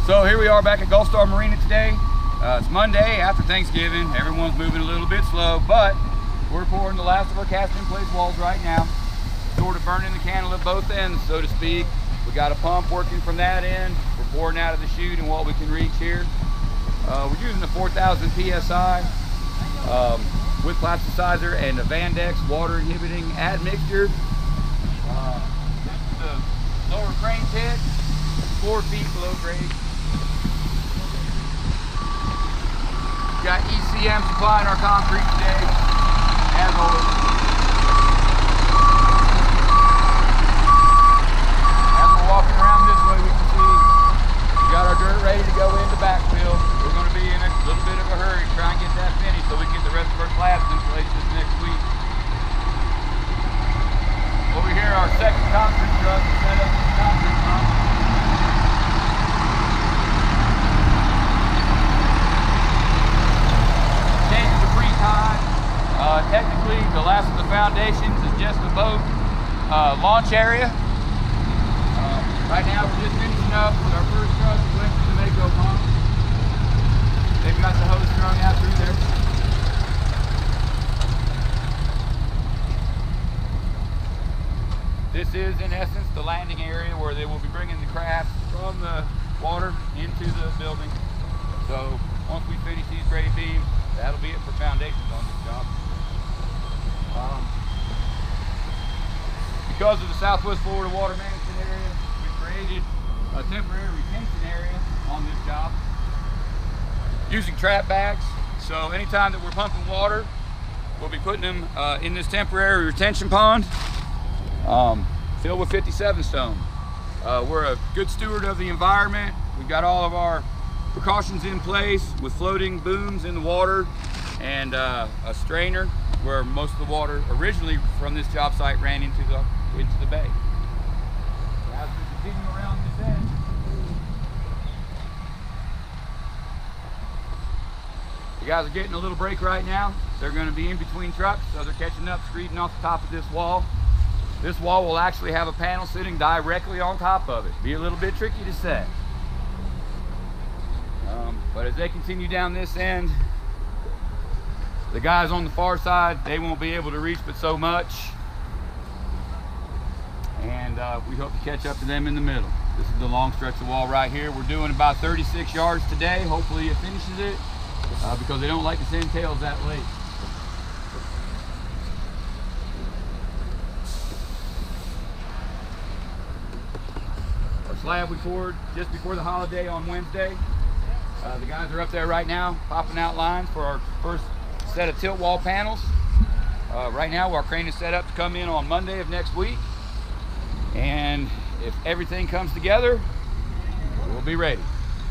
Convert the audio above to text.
So here we are back at Gulf Star Marina today. It's Monday after Thanksgiving. Everyone's moving a little bit slow, but we're pouring the last of our cast-in-place walls right now. Sort of burning the candle at both ends, so to speak. We got a pump working from that end. We're pouring out of the chute and what we can reach here. We're using the 4,000 PSI with plasticizer and a Vandex water inhibiting admixture. This is the lower crane pit, 4 feet below grade. We got ECM supplying our concrete today, as always. As we're walking around this way, we can see we got our dirt ready to go into backfill. We're going to be in a little bit of a hurry to try and get that finished so we can get the rest of our slabs in place this next week. Over here, our second concrete truck is set up with the concrete pump. Changes are pretty high. Technically, the last of the foundations is just the boat launch area. Right now, we're just finishing up with our first truck that went through the Mako pump. They've got the hose strung out through there. This is, in essence, the landing area where they will be bringing the crafts from the water into the building. So once we finish these grade beams, that'll be it for foundations on this job. Because of the Southwest Florida Water Management Area, we created a temporary retention area on this job using trap bags. So anytime that we're pumping water, we'll be putting them in this temporary retention pond filled with 57 stone. We're a good steward of the environment. We've got all of our precautions in place with floating booms in the water and a strainer where most of the water originally from this job site ran into the bay. As we continue around this end, the guys are getting a little break right now. They're going to be in between trucks, so they're catching up, screeding off the top of this wall. This wall will actually have a panel sitting directly on top of it. Be a little bit tricky to set. But as they continue down this end, the guys on the far side, they won't be able to reach but so much. And we hope to catch up to them in the middle. This is the long stretch of wall right here. We're doing about 36 yards today. Hopefully it finishes it because they don't like to send tails that late. Our slab we poured just before the holiday on Wednesday. The guys are up there right now popping out lines for our first set of tilt wall panels. Right now our crane is set up to come in on Monday of next week. And if everything comes together, we'll be ready.